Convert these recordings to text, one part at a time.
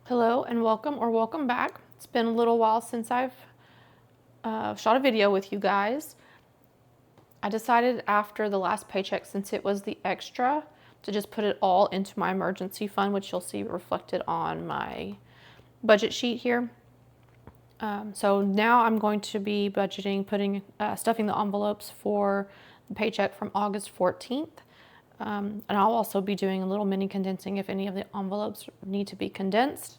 Hello and welcome or welcome back. It's been a little while since I've shot a video with you guys. I decided after the last paycheck, since it was the extra, to just put it all into my emergency fund, which you'll see reflected on my budget sheet here. So now I'm going to be budgeting, stuffing the envelopes for the paycheck from August 14th. And I'll also be doing a little mini condensing if any of the envelopes need to be condensed.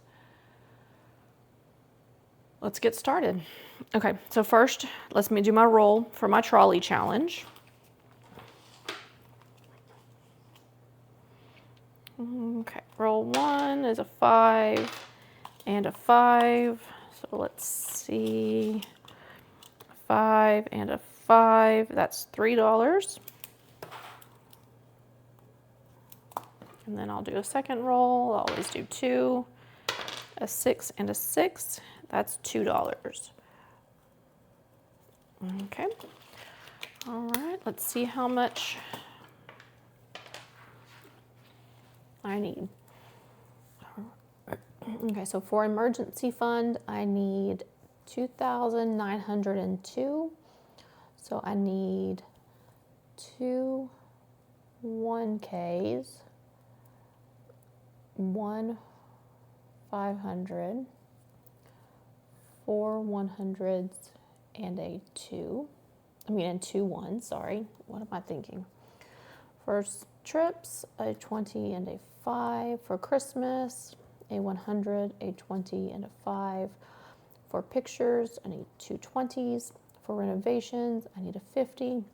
Let's get started. Okay, so first, let me do my roll for my trolley challenge. Okay, roll 1 is a 5 and a 5. So let's see, 5 and a 5, that's $3. And then I'll do a second roll. I'll always do 2, a 6 and a 6. That's $2. Okay. All right, let's see how much I need. Okay, so for emergency fund, I need 2,902. So I need 2 1Ks, 1 500, 4 100s, and a 2. And 2 1s, sorry. What am I thinking? First trips, a 20 and a 5. For Christmas, a 100, a 20, and a 5. For pictures, I need 2 20s. For renovations, I need a 50.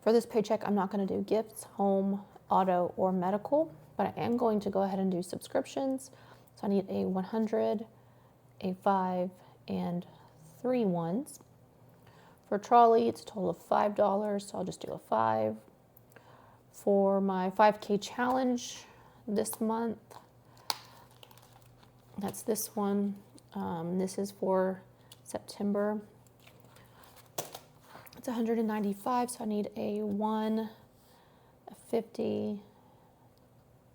For this paycheck, I'm not going to do gifts, home, auto, or medical, but I am going to go ahead and do subscriptions. So I need a 100, a 5, and 3 1s. For trolley, it's a total of $5, so I'll just do a 5. For my 5K challenge this month, that's this one. This is for September. It's 195, so I need a 1, a 50,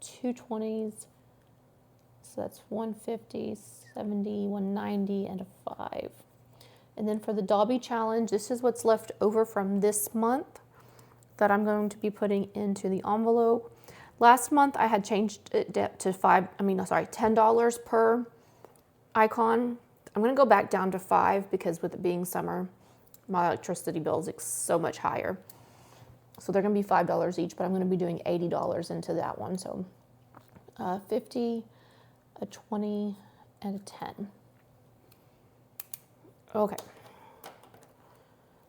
2 20s. So that's 150, 70, 190, and a 5. And then for the Dobby challenge, this is what's left over from this month that I'm going to be putting into the envelope. Last month I had changed it to $10 per icon. I'm going to go back down to 5 because with it being summer, my electricity bill is so much higher. So they're going to be $5 each, but I'm going to be doing $80 into that one. So 50, a 20, and a 10. Okay.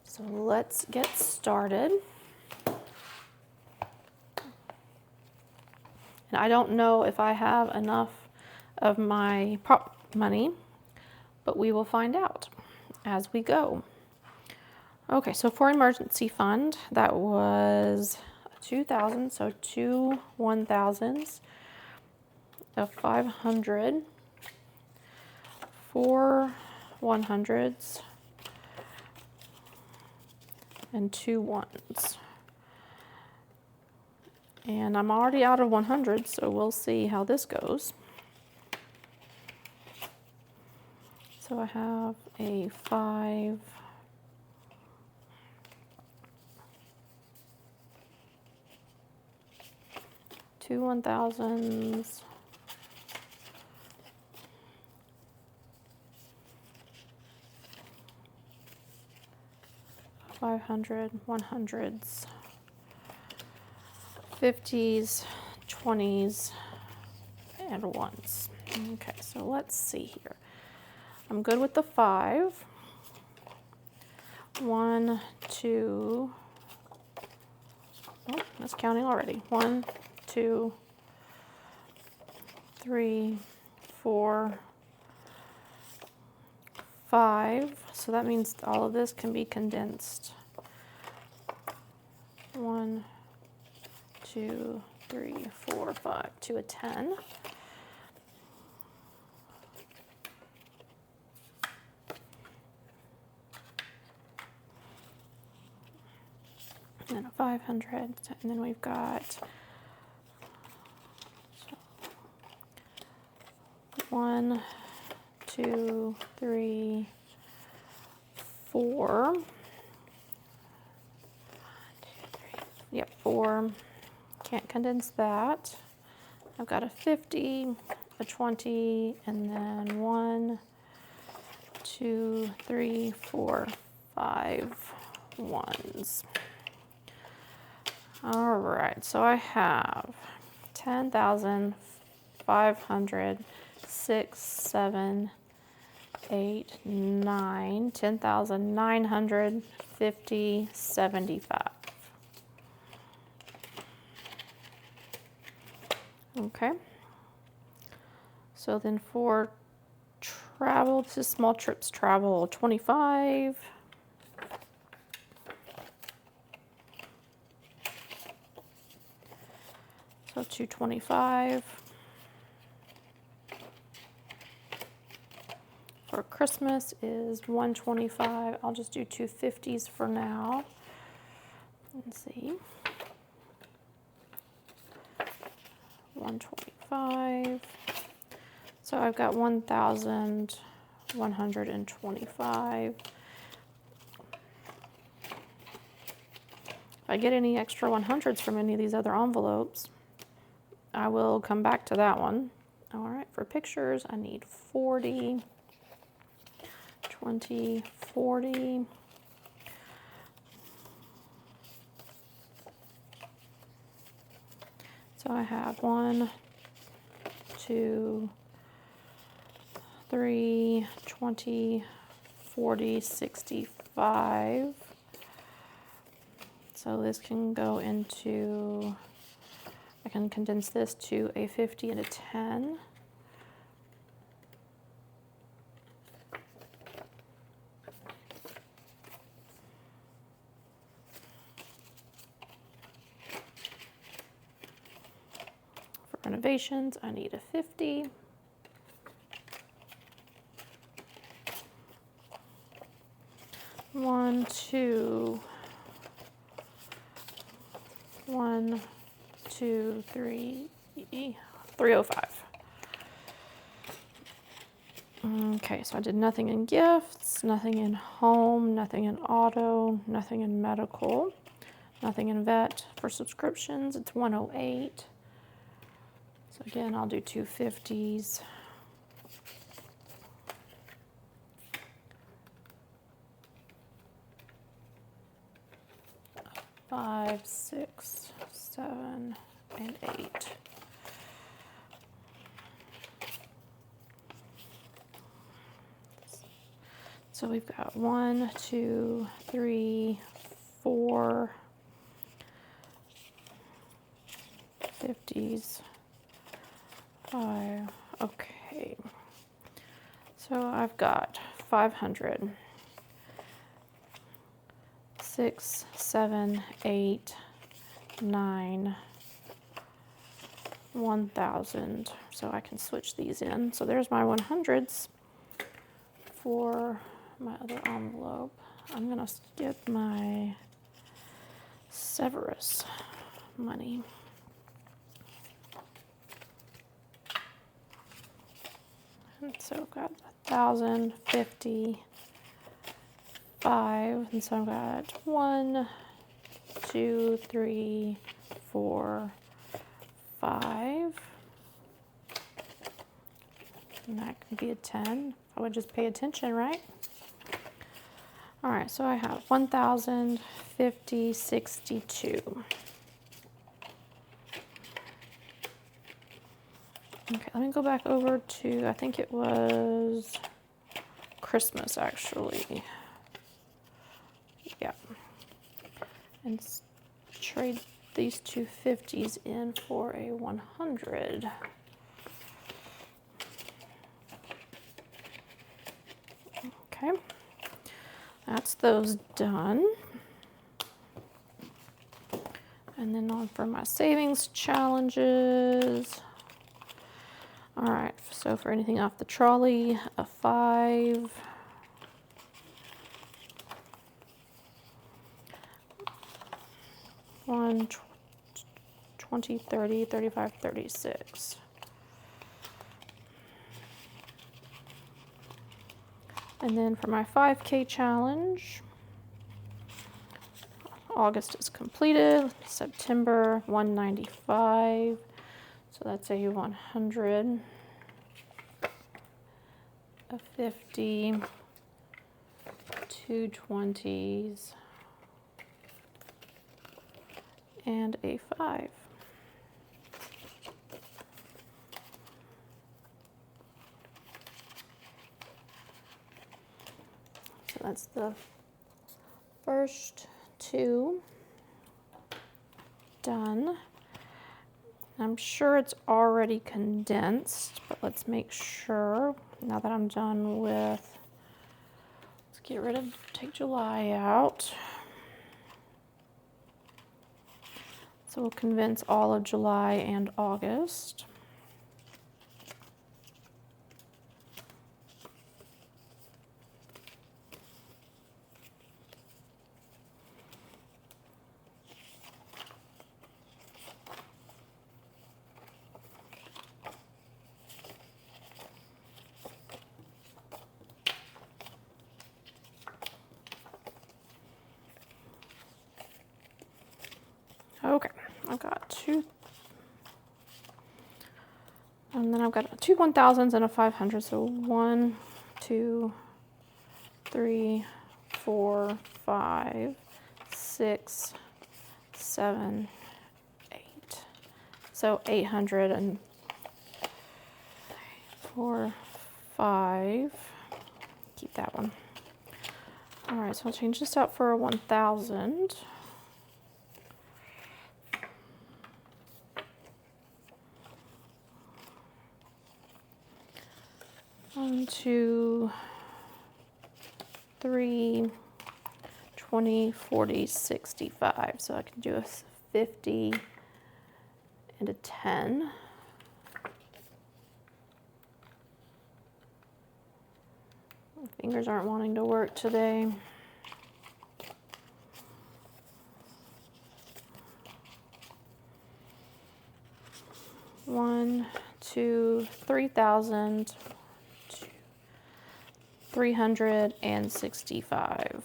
So let's get started. And I don't know if I have enough of my prop money, but we will find out as we go. Okay, so for emergency fund, that was 2,000, so 2 1,000s, a 500, 4 100s, and 2 1s. And I'm already out of 100, so we'll see how this goes. So I have a 5, two 1,000s, $500, 100s, 50s, 20s, and 1s. Okay, so let's see here. I'm good with the 5. 1, 2, oh, that's counting already. 1, 2, 3, 4, 5. So that means all of this can be condensed. 1, 2, 3, 4, 5 to a 10. And then a 500, and then we've got 1, 2, 3, 4. Yep, 4. Can't condense that. I've got a 50, a 20, and then 1, 2, 3, 4, 5 ones. All right, so I have 10,500, 6, 7, 8, 9, 10,950, 75. Okay. So then for travel, this is small trips travel, 25. So 225. For Christmas is 125. I'll just do 250s for now. Let's see. 125. So I've got 1,125. If I get any extra 100s from any of these other envelopes, I will come back to that one. All right, for pictures, I need 40, 20, 40. So I have 1, 2, 3, 20, 40, 65. So this can go into, I can condense this to a 50 and a 10. For renovations, I need a 50. One, 2, 1, 2, 3, 305. Okay, so I did nothing in gifts, nothing in home, nothing in auto, nothing in medical, nothing in vet. For subscriptions, it's 108. So again, I'll do 250s. 5, 6, 7, and 8. So we've got 1, 2, 3, 4 50s, 5. Okay. So I've got 500. 6, 7, 8, 9, 1,000. So I can switch these in. So there's my 100s for my other envelope. I'm going to skip my Severus money. And so I've got 1,000, 50, 5, and so I've got 1, 2, 3, 4, 5, and that can be a 10. I would just pay attention, right? All right, so I have 1,000, 50, 62. Okay, let me go back over to, I think it was Christmas actually. Yeah. And trade these two 50s in for a 100. Okay. That's those done. And then on for my savings challenges. All right, so for anything off the trolley, a 5. One, 20, 30, 35, 36. And then for my 5K challenge, August is completed, September 195, so that's a 100, a 50, 2 20s, and a 5. So that's the first 2 done. I'm sure it's already condensed, but let's make sure now that I'm done with, let's get rid of, take July out. So we'll condense all of July and August. Okay, I've got 2, and then I've got 2 1000s and a 500. So 1, 2, 3, 4, 5, 6, 7, 8. So 800 and 4, 5. Keep that one. All right, so I'll change this out for a 1000. 1, 2, 3, 20, 40, 65. So I can do a 50 and a 10. My fingers aren't wanting to work today. One, 2, 3,000. 365.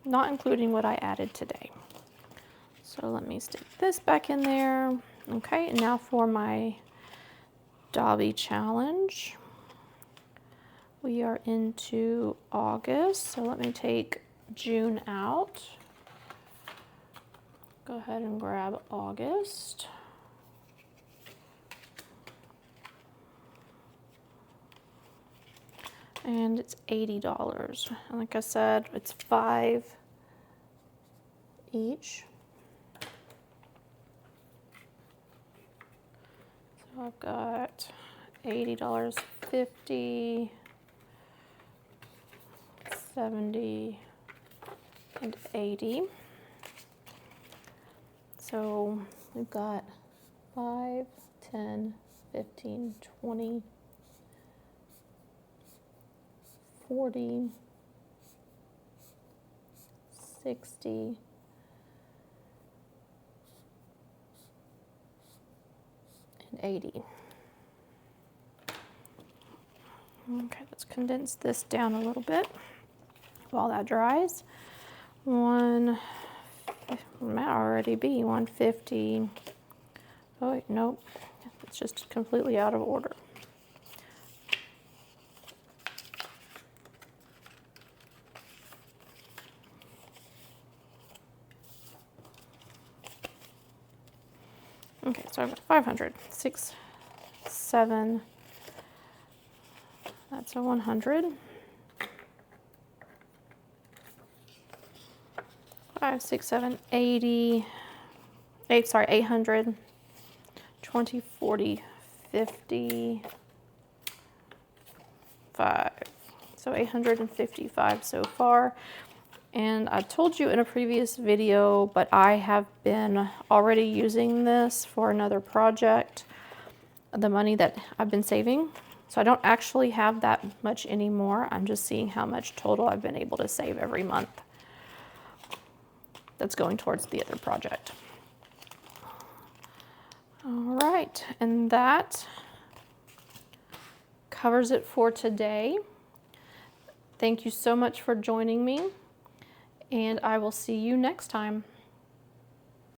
Not including what I added today. So let me stick this back in there. Okay, and now for my Dobby challenge. We are into August, so let me take June out. Go ahead and grab August. And it's $80. And like I said, it's 5 each. So I've got $80, 50, 70, and 80. So we've got 5, 10, 15, 20, 40, 60, and 80. Okay, let's condense this down a little bit while that dries. It might already be 150. Oh, wait, nope, it's just completely out of order. Okay, so I've got 500, 6, 7, that's a 100. 5, 6, 7, 80, 800, 20, 40, 50, 5. So 855 so far. And I told you in a previous video, but I have been already using this for another project, the money that I've been saving. So I don't actually have that much anymore. I'm just seeing how much total I've been able to save every month. That's going towards the other project. All right. right, and that covers it for today. Thank you so much for joining me, and I will see you next time.